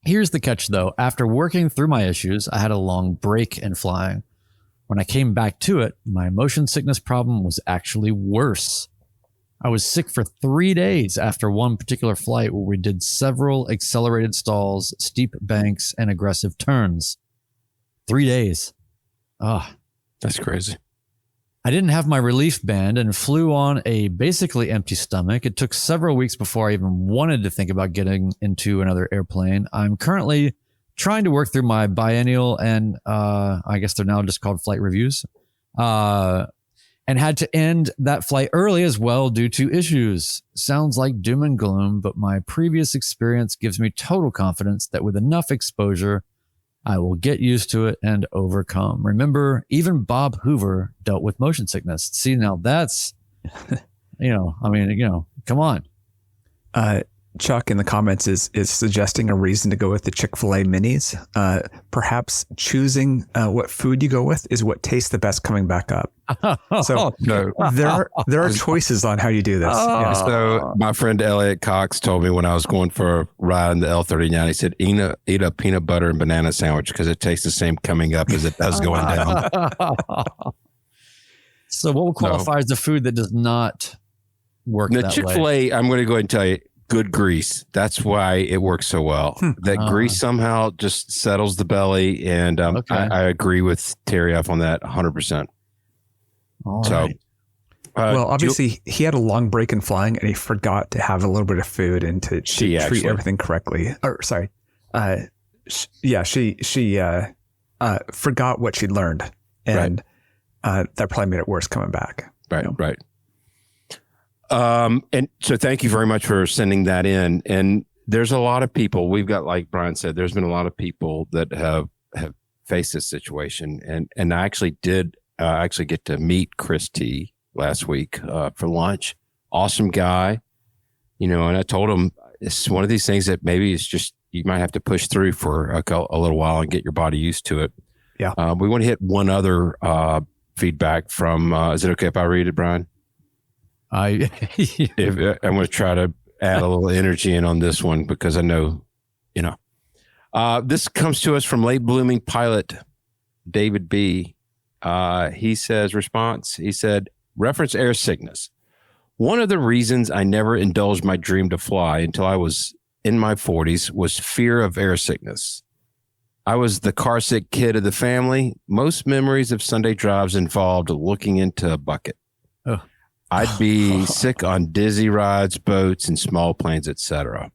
Here's the catch, though. After working through my issues, I had a long break in flying. When I came back to it, my motion sickness problem was actually worse. I was sick for 3 days after one particular flight where we did several accelerated stalls, steep banks, and aggressive turns. 3 days. That's crazy. I didn't have my relief band and flew on a basically empty stomach. It took several weeks before I even wanted to think about getting into another airplane. I'm currently trying to work through my biennial and I guess they're now just called flight reviews, and had to end that flight early as well due to issues. Sounds like doom and gloom, but my previous experience gives me total confidence that with enough exposure, I will get used to it and overcome. Remember, even Bob Hoover dealt with motion sickness. See, now that's, come on. Chuck in the comments is suggesting a reason to go with the Chick-fil-A minis. Perhaps choosing what food you go with is what tastes the best coming back up. So there are choices on how you do this. So my friend Elliot Cox told me when I was going for a ride in the L-39, he said, eat a peanut butter and banana sandwich because it tastes the same coming up as it does going down. So what would qualify as the food that does not work that way? Chick-fil-A, I'm going to go ahead and tell you, good grease. That's why it works so well. That grease somehow just settles the belly. And I agree with Terry F on that 100%. Right. Well, obviously he had a long break in flying and he forgot to have a little bit of food and to treat everything correctly. She forgot what she'd learned. And that probably made it worse coming back. Right, right. And so thank you very much for sending that in. And there's a lot of people, we've got, like Brian said, there's been a lot of people that have faced this situation. And I actually did get to meet Chris T last week for lunch. Awesome guy, and I told him it's one of these things that maybe it's just, you might have to push through for a little while and get your body used to it. Yeah. We want to hit one other feedback from, is it okay if I read it, Brian? I'm going to try to add a little energy in on this one because I know, this comes to us from late blooming pilot David B. He says, he said, reference air sickness. One of the reasons I never indulged my dream to fly until I was in my 40s was fear of air sickness. I was the car sick kid of the family. Most memories of Sunday drives involved looking into a bucket. Oh. I'd be sick on dizzy rides, boats, and small planes, etc.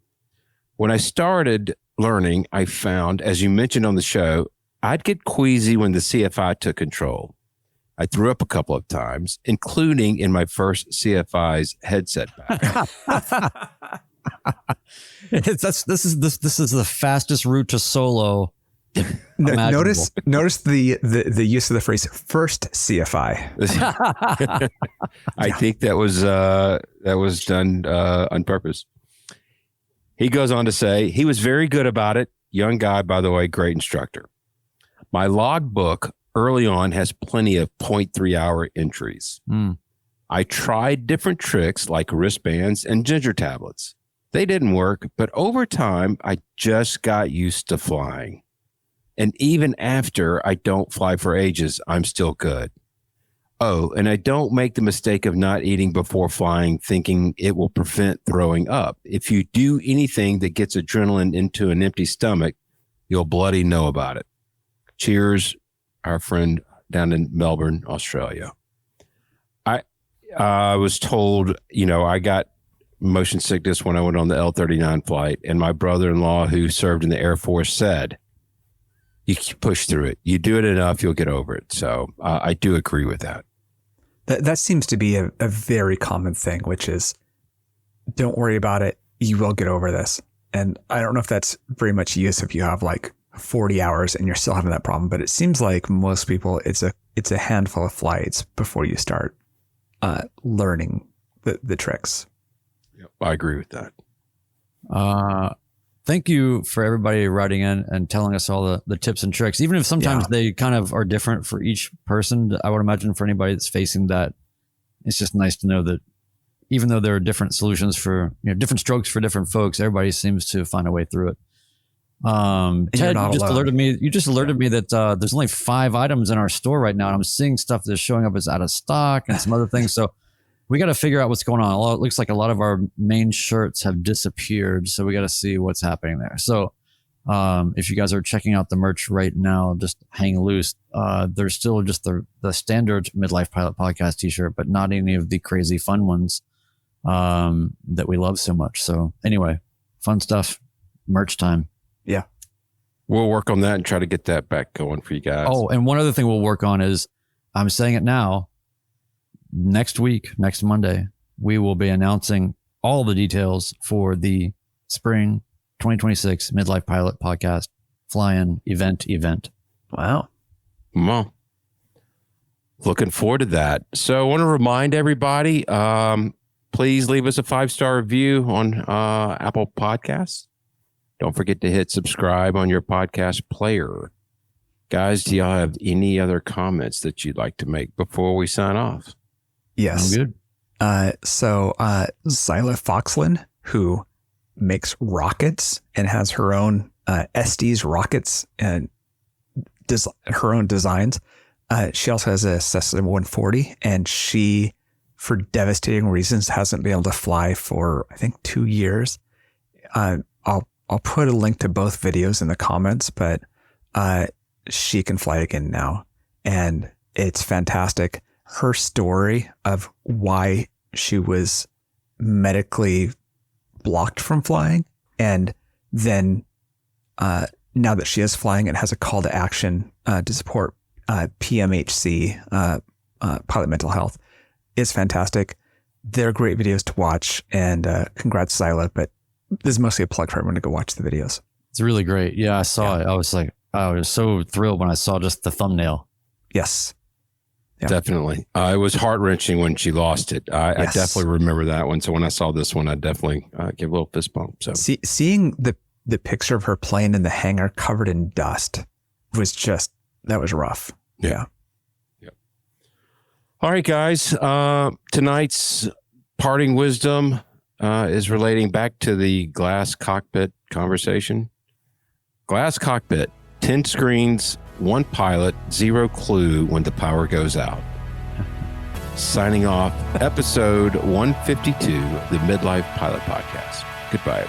When I started learning, I found, as you mentioned on the show, I'd get queasy when the CFI took control. I threw up a couple of times, including in my first CFI's headset back. This is the fastest route to solo. Notice the use of the phrase "first CFI." I think that was done on purpose. He goes on to say he was very good about it. Young guy, by the way, great instructor. My logbook early on has plenty of 0.3 hour entries. I tried different tricks like wristbands and ginger tablets. They didn't work, but over time, I just got used to flying. And even after I don't fly for ages, I'm still good. Oh, and I don't make the mistake of not eating before flying, thinking it will prevent throwing up. If you do anything that gets adrenaline into an empty stomach, you'll bloody know about it. Cheers, our friend down in Melbourne, Australia. I was told, I got motion sickness when I went on the L-39 flight, and my brother-in-law who served in the Air Force said, you push through it. You do it enough, you'll get over it. So I do agree with that. That seems to be a very common thing, which is don't worry about it. You will get over this. And I don't know if that's very much use if you have like 40 hours and you're still having that problem, but it seems like most people, it's a handful of flights before you start learning the tricks. Yep, I agree with that. Thank you for everybody writing in and telling us all the tips and tricks, even if sometimes they kind of are different for each person. I would imagine for anybody that's facing that, it's just nice to know that even though there are different solutions for, different strokes for different folks, everybody seems to find a way through it. Ted, you just alerted me that there's only 5 items in our store right now, and I'm seeing stuff that's showing up as out of stock and some other things. So we got to figure out what's going on. It looks like a lot of our main shirts have disappeared, so we got to see what's happening there. So if you guys are checking out the merch right now, just hang loose. There's still just the standard Midlife Pilot Podcast t-shirt, but not any of the crazy fun ones that we love so much. So anyway, fun stuff, merch time. Yeah. We'll work on that and try to get that back going for you guys. Oh, and one other thing we'll work on is, I'm saying it now, next Monday, we will be announcing all the details for the spring 2026 Midlife Pilot Podcast fly-in event. Wow. Well, looking forward to that. So I want to remind everybody, please leave us a 5-star review on Apple Podcasts. Don't forget to hit subscribe on your podcast player. Guys, do y'all have any other comments that you'd like to make before we sign off? Yes. I'm good. So Zyla Foxlin, who makes rockets and has her own Estes rockets and her own designs. She also has a Cessna 140, and she, for devastating reasons, hasn't been able to fly for, I think, 2 years. I'll put a link to both videos in the comments, but she can fly again now, and it's fantastic. Her story of why she was medically blocked from flying, and then now that she is flying and has a call to action to support PMHC, Pilot Mental Health, is fantastic. They're great videos to watch, and congrats, Zyla. But this is mostly a plug for everyone to go watch the videos. It's really great. Yeah, I saw it. I was so thrilled when I saw just the thumbnail. Yes. Yeah. Definitely. It was heart-wrenching when she lost it. I Yes. definitely remember that one. So when I saw this one, I definitely give a little fist bump. So Seeing the picture of her plane in the hangar covered in dust that was rough. Yeah. All right, guys. Tonight's parting wisdom is relating back to the glass cockpit conversation. Glass cockpit, 10 screens, 1 pilot, 0 clue when the power goes out. Signing off, episode 152, the Midlife Pilot Podcast. Goodbye.